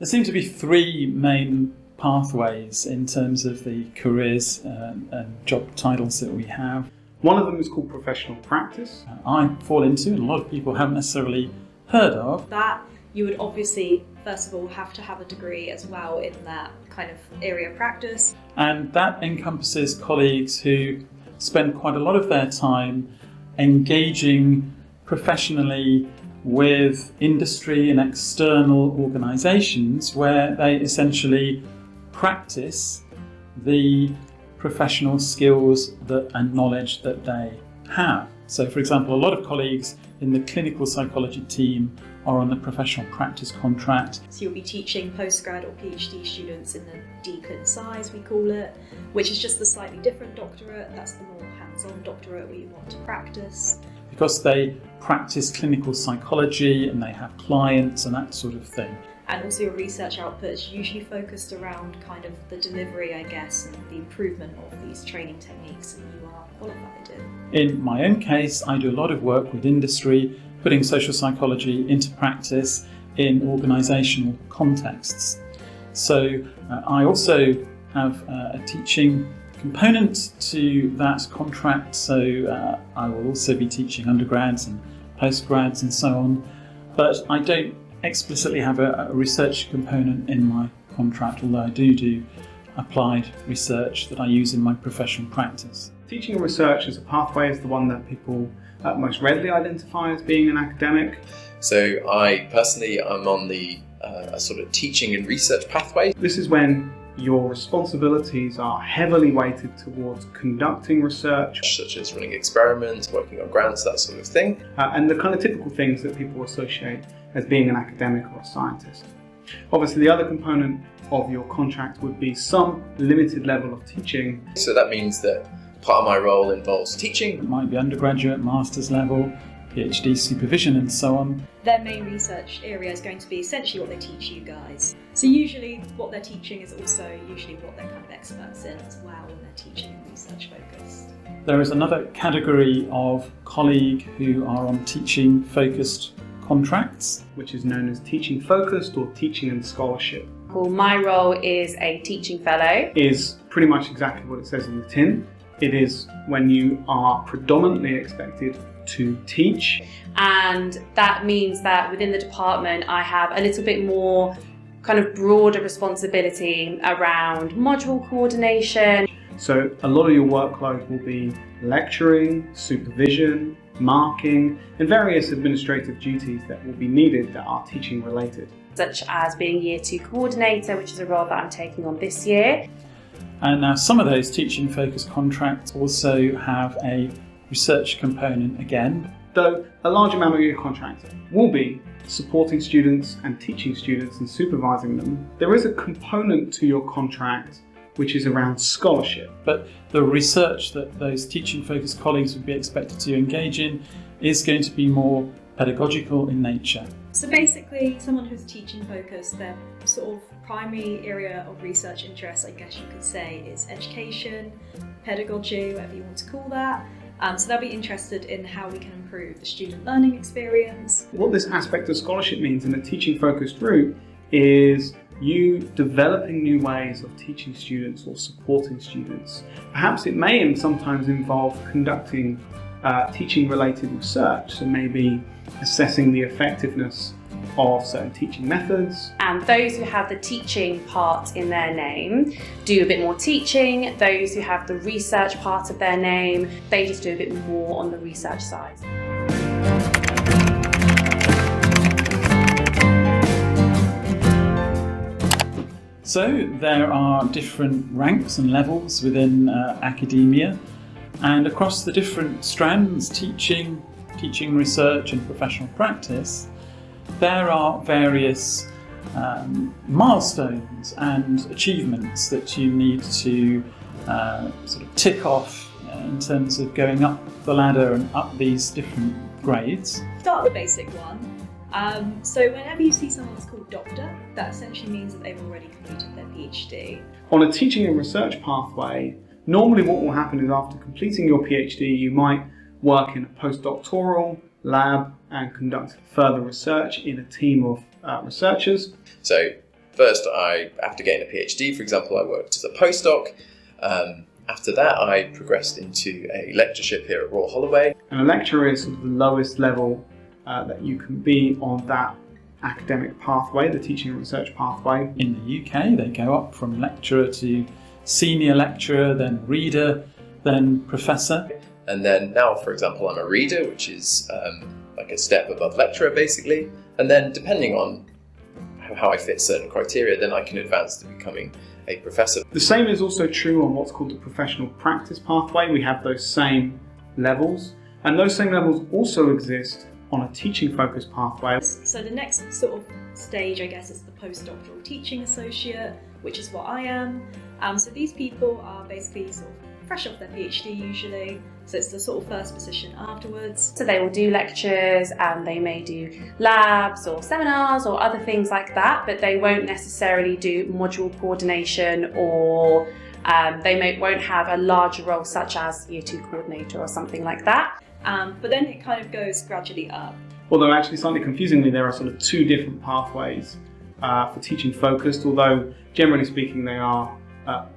There seem to be three main pathways in terms of the careers and job titles that we have. One of them is called professional practice. I fall into, and a lot of people haven't necessarily heard of. That you would obviously, first of all, have to have a degree as well in that kind of area of practice. And that encompasses colleagues who spend quite a lot of their time engaging professionally with industry and external organisations where they essentially practice the professional skills and knowledge that they have. So, for example, a lot of colleagues in the clinical psychology team are on the professional practice contract. So you'll be teaching postgrad or PhD students in the DClin size, we call it, which is just the slightly different doctorate. That's the more hands-on doctorate where you want to practice. Because they practice clinical psychology and they have clients and that sort of thing. And also your research output is usually focused around kind of the delivery, I guess, and the improvement of these training techniques that you are qualified in. In my own case, I do a lot of work with industry, putting social psychology into practice in organisational contexts. So I also have a teaching component to that contract, so I will also be teaching undergrads and postgrads and so on, but I don't explicitly have a research component in my contract, although I do applied research that I use in my professional practice. Teaching and research as a pathway is the one that people most readily identify as being an academic. So I personally am on the sort of teaching and research pathway. This is when your responsibilities are heavily weighted towards conducting research, such as running experiments, working on grants, that sort of thing. And the kind of typical things that people associate as being an academic or a scientist. Obviously, the other component of your contract would be some limited level of teaching. So that means that part of my role involves teaching. It might be undergraduate, master's level, PhD supervision and so on. Their main research area is going to be essentially what they teach you guys. So usually what they're teaching is also usually what they're kind of experts in as well when they're teaching and research focused. There is another category of colleague who are on teaching focused contracts, which is known as teaching focused or teaching and scholarship. Well, my role is a teaching fellow. Is pretty much exactly what it says in the tin. It is when you are predominantly expected to teach. And that means that within the department I have a little bit more kind of broader responsibility around module coordination. So a lot of your workload will be lecturing, supervision, marking, and various administrative duties that will be needed that are teaching related. Such as being Year 2 coordinator, which is a role that I'm taking on this year. And now some of those teaching focused contracts also have a research component again. Though a large amount of your contract will be supporting students and teaching students and supervising them, there is a component to your contract which is around scholarship. But the research that those teaching focused colleagues would be expected to engage in is going to be more pedagogical in nature. So basically, someone who's teaching focused, their sort of primary area of research interest, I guess you could say, is education, pedagogy, whatever you want to call that. So they'll be interested in how we can improve the student learning experience. What this aspect of scholarship means in a teaching focused route is you developing new ways of teaching students or supporting students. Perhaps it may sometimes involve conducting teaching related research, so maybe assessing the effectiveness of certain teaching methods. And those who have the teaching part in their name do a bit more teaching. Those who have the research part of their name, they just do a bit more on the research side. So there are different ranks and levels within academia, and across the different strands, teaching, research and professional practice, there are various milestones and achievements that you need to sort of tick off in terms of going up the ladder and up these different grades. Start with the basic one. So whenever you see someone that's called Doctor, that essentially means that they've already completed their PhD. On a teaching and research pathway, normally what will happen is after completing your PhD, you might work in a postdoctoral lab and conduct further research in a team of researchers. So First, after getting a PhD, for example, I worked as a postdoc. After that, I progressed into a lectureship here at Royal Holloway. And a lecturer is sort of the lowest level that you can be on that academic pathway, the teaching and research pathway. In the UK, they go up from lecturer to senior lecturer, then reader, then professor. And then now, for example, I'm a reader, which is like a step above lecturer, basically. And then depending on how I fit certain criteria, then I can advance to becoming a professor. The same is also true on what's called the professional practice pathway. We have those same levels, and those same levels also exist on a teaching focused pathway. So the next sort of stage, I guess, is the postdoctoral teaching associate, which is what I am. So these people are basically sort of fresh off their PhD usually, so it's the sort of first position afterwards. So they will do lectures and they may do labs or seminars or other things like that, but they won't necessarily do module coordination, or won't have a larger role such as Year 2 coordinator or something like that. But then it kind of goes gradually up. Although actually slightly confusingly, there are sort of two different pathways for teaching focused, although generally speaking they are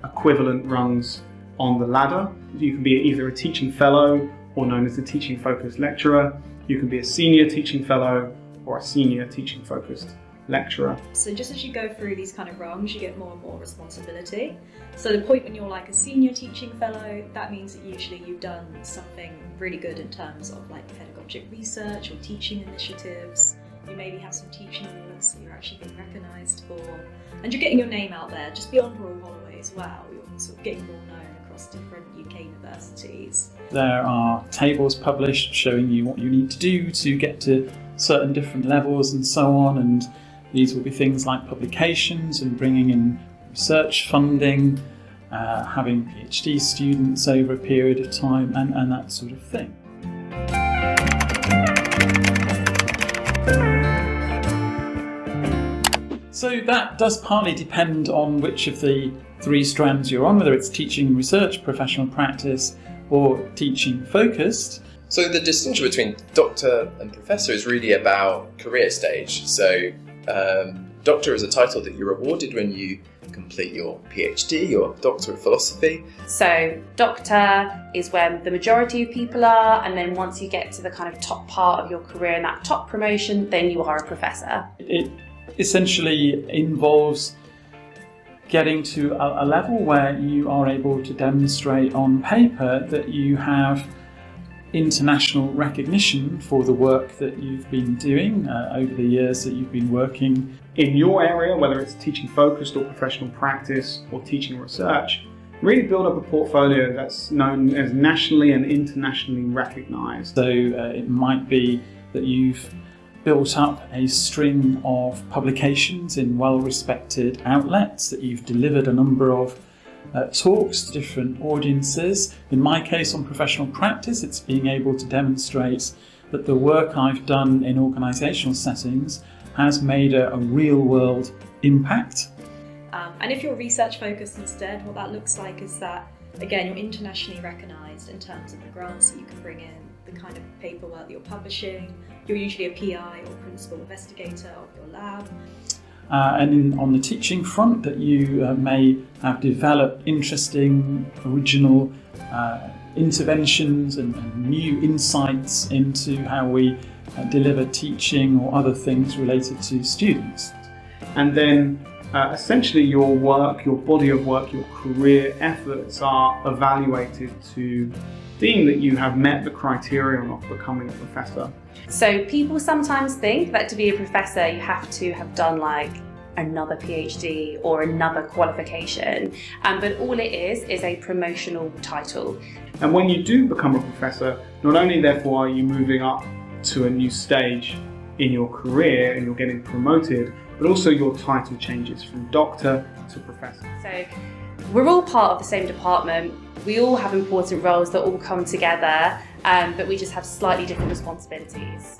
equivalent rungs on the ladder. You can be either a teaching fellow or known as a teaching focused lecturer. You can be a senior teaching fellow or a senior teaching focused lecturer. So just as you go through these kind of rungs, you get more and more responsibility. So the point when you're like a senior teaching fellow, that means that usually you've done something really good in terms of like pedagogic research or teaching initiatives. You maybe have some teaching awards that you're actually being recognised for, and you're getting your name out there just beyond Royal Holloway as well. You're sort of getting more known across different UK universities. There are tables published showing you what you need to do to get to certain different levels and so on, and these will be things like publications and bringing in research funding, having PhD students over a period of time, and that sort of thing. So that does partly depend on which of the three strands you're on, whether it's teaching and research, professional practice, or teaching focused. So the distinction between doctor and professor is really about career stage. So doctor is a title that you're awarded when you complete your PhD, your Doctor of Philosophy. So doctor is when the majority of people are, and then once you get to the kind of top part of your career and that top promotion, then you are a professor. It essentially involves getting to a level where you are able to demonstrate on paper that you have international recognition for the work that you've been doing over the years that you've been working in your area, whether it's teaching focused or professional practice or teaching research. Really build up a portfolio that's known as nationally and internationally recognised. So it might be that you've built up a string of publications in well-respected outlets, that you've delivered a number of talks to different audiences. In my case, on professional practice, it's being able to demonstrate that the work I've done in organisational settings has made a real-world impact. And if you're research focused instead, what that looks like is that, again, you're internationally recognised in terms of the grants that you can bring in, the kind of paperwork that you're publishing. You're usually a PI or principal investigator of your lab. And on the teaching front, that you may have developed interesting, original interventions and new insights into how we deliver teaching or other things related to students. And then essentially your work, your body of work, your career efforts are evaluated to deem that you have met the criterion of becoming a professor. So people sometimes think that to be a professor you have to have done like another PhD or another qualification, but all it is a promotional title. And when you do become a professor, not only therefore are you moving up to a new stage in your career and you're getting promoted, but also your title changes from doctor to professor. So we're all part of the same department, we all have important roles that all come together, but we just have slightly different responsibilities.